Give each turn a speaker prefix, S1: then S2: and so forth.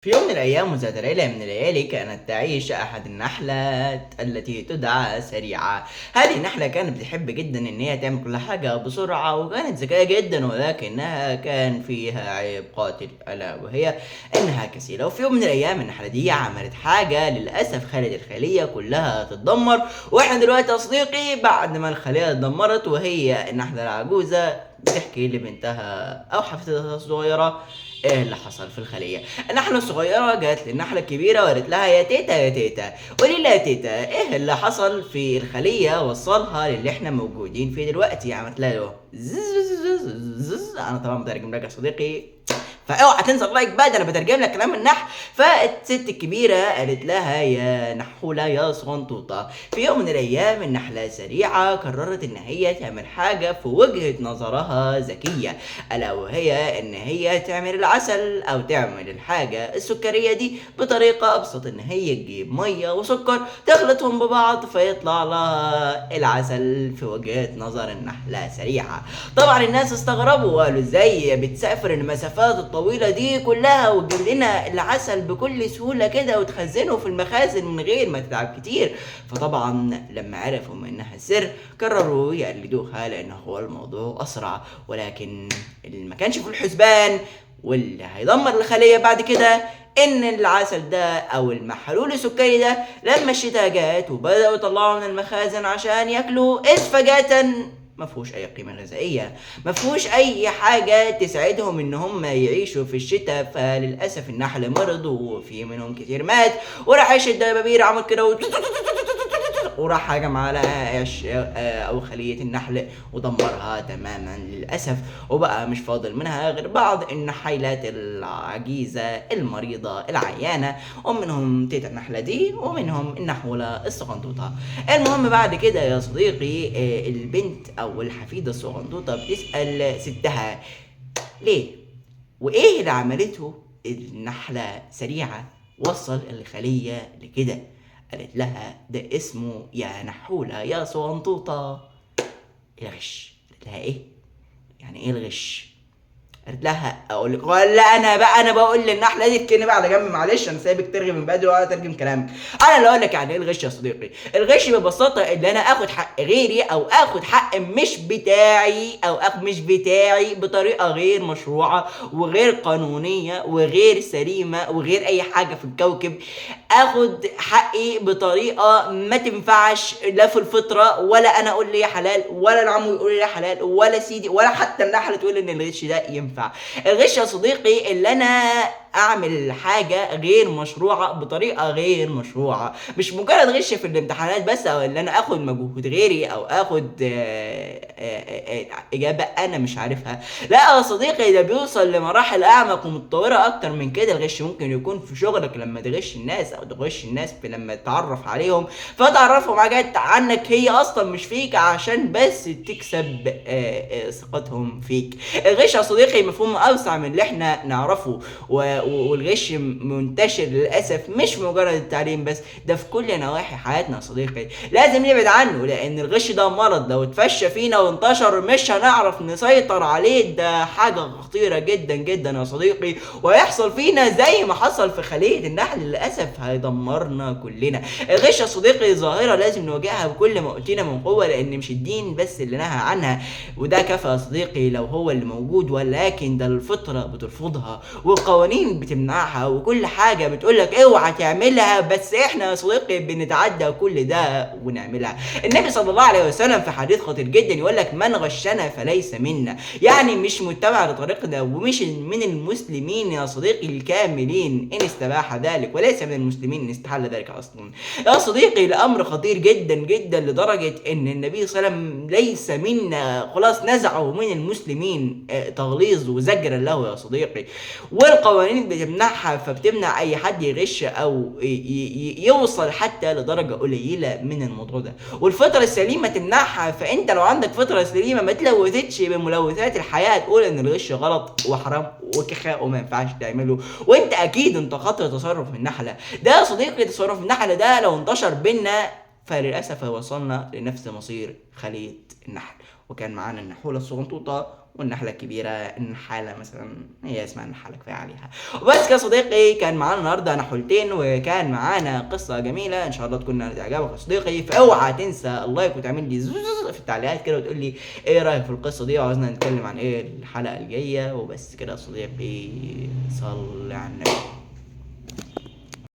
S1: في يوم من الأيام وذات ليلة من الليالي كانت تعيش أحد النحلات التي تدعى سريعة. هذه النحلة كانت بتحب جدا إن هي تعمل كل حاجة بسرعة وكانت ذكية جدا، ولكنها كان فيها عيب قاتل ألا وهي إنها كسيلة. وفي يوم من الأيام النحلة دي عملت حاجة للأسف خلت الخلية كلها تتدمر. وإحنا دلوقتي يا صديقي بعد ما الخلية اتدمرت وهي النحلة العجوزة بتحكي لبنتها أو حفيدتها الصغيرة ايه اللي حصل في الخليه. النحله الصغيره جات للنحله الكبيره وقالت لها يا تيتا يا تيتا قولي لي يا تيتا ايه اللي حصل في الخليه وصلها للي احنا موجودين فيه دلوقتي. عملت لها له زز. انا طبعا بترجم لك يا صديقي، فاوعى تنسى اللايك بقى، ده انا بترجم لك كلام النحل. فالست الكبيره قالت لها يا نحوله يا صغنطوطه، في يوم من الايام النحله سريعه قررت ان هي تعمل حاجه في وجهه نظرها ذكيه، الا وهي ان هي تعمل العسل او تعمل الحاجه السكريه دي بطريقه ابسط، ان هي تجيب ميه وسكر تخلطهم ببعض فيطلع لها العسل في وجهه نظر النحله سريعه. طبعا الناس استغربوا وقالوا ازاي بتسافر المسافات الطويله دي كلها وتجيب لنا العسل بكل سهوله كده وتخزنه في المخازن من غير ما تتعب كتير. فطبعا لما عرفوا منها السر قرروا يقلدوها لان هو الموضوع اسرع، ولكن اللي ما كانش في الحسبان واللي هيدمر الخليه بعد كده ان العسل ده او المحلول السكري ده لما الشتاء جات وبداوا يطلعوا من المخازن عشان ياكلوا اذ فجاه ما فيهوش اي قيمه غذائيه، ما فيهوش اي حاجه تساعدهم ان هم يعيشوا في الشتاء. فللاسف النحل مرض وفي منهم كتير مات، وراح عيش الدبابير عمل كده وراح هجم على عش او خليه النحل ودمرها تماما للاسف، وبقى مش فاضل منها غير بعض النحيلات العجيزه المريضه العيانه، ومنهم تيتا النحله دي ومنهم النحوله الصغنطوطه. المهم بعد كده يا صديقي البنت او الحفيده الصغنطوطه بتسال ستها ليه وايه اللي عملته النحله سريعه وصل الخليه لكده. قالت لها ده اسمه يا نحولة يا صغنطوطة الغش. قالت لها ايه يعني ايه الغش؟ قالت لها اقول لك ولا انا بقى انا بقول للنحله دي اتكني بقى على جنب، معلش انا سايبك ترغي من بدري وانا اترجم كلامك. انا اللي اقول لك يعني ايه الغش يا صديقي. الغش ببساطه ان انا اخد حق غيري او اخد حق مش بتاعي او مش بتاعي بطريقه غير مشروعه وغير قانونيه وغير سليمه وغير اي حاجه في الكوكب. اخد حقي بطريقه ما تنفعش لا في الفطره، ولا انا اقول لي حلال ولا العمو يقول لي حلال ولا سيدي ولا حتى النحله تقول ان الغش ده ينفع. الغش يا صديقي اللي انا اعمل حاجه غير مشروعه بطريقه غير مشروعه، مش مجرد غش في الامتحانات بس، او ان انا اخد مجهود غيري او اخد اجابه انا مش عارفها. لا يا صديقي ده بيوصل لمراحل اعمق ومتطوره اكتر من كده. الغش ممكن يكون في شغلك لما تغش الناس او تغش الناس في لما تتعرف عليهم فتعرفهم حاجات عنك هي اصلا مش فيك عشان بس تكسب ثقتهم فيك. الغش يا صديقي مفهوم اوسع من اللي احنا نعرفه، والغش منتشر للاسف مش في مجرد التعليم بس، ده في كل نواحي حياتنا يا صديقي. لازم نبعد عنه لان الغش ده مرض لو اتفشى فينا وانتشر مش هنعرف نسيطر عليه، ده حاجه خطيره جدا جدا يا صديقي، وهيحصل فينا زي ما حصل في خليه النحل للاسف هيدمرنا كلنا. الغش يا صديقي ظاهره لازم نواجهها بكل ما اوتينا من قوه، لان مش الدين بس اللي نهى عنها وده كفى يا صديقي لو هو اللي موجود، ولكن ده الفطره بترفضها والقوانين بتمنعها وكل حاجه بتقولك اوعى تعملها، بس احنا يا صديقي بنتعدى كل ده ونعملها. النبي صلى الله عليه وسلم في حديث خطير جدا يقولك من غشنا فليس منا، يعني مش متبع لطريقنا ومش من المسلمين يا صديقي الكاملين ان استباح ذلك، وليس من المسلمين ان استحل ذلك اصلا. يا صديقي الامر خطير جدا جدا لدرجه ان النبي صلى الله عليه وسلم ليس منا، خلاص نزعه من المسلمين تغليظ وزجرا له يا صديقي. والقوانين بتمنعها فبتمنع اي حد يغش او يوصل حتى لدرجه قليله من الموضوع ده، والفطره السليمه تمنعها. فانت لو عندك فطره سليمه ما تلوثتش بملوثات الحياه تقول ان الغش غلط وحرام وكخاء وما ينفعش تعمله، وانت اكيد انت خاطر تصرف النحله ده يا صديقي. تصرف النحله ده لو انتشر بينا فللاسف هيوصلنا لنفس مصير خليه النحل. وكان معانا النحوله الصغنطوطه والنحلة الكبيرة النحالة مثلا، هي اسمها النحالة كفاية عليها. وبس يا صديقي، كان معانا النهارده نحولتين، وكان معانا قصة جميلة ان شاء الله تكون نالت اعجابك يا صديقي. فاوعى تنسى اللايك وتعمل لي زوز في التعليقات كده وتقول لي ايه رايك في القصة دي، وعاوزنا نتكلم عن ايه الحلقة الجاية. وبس كده يا صديقي، صل على النبي.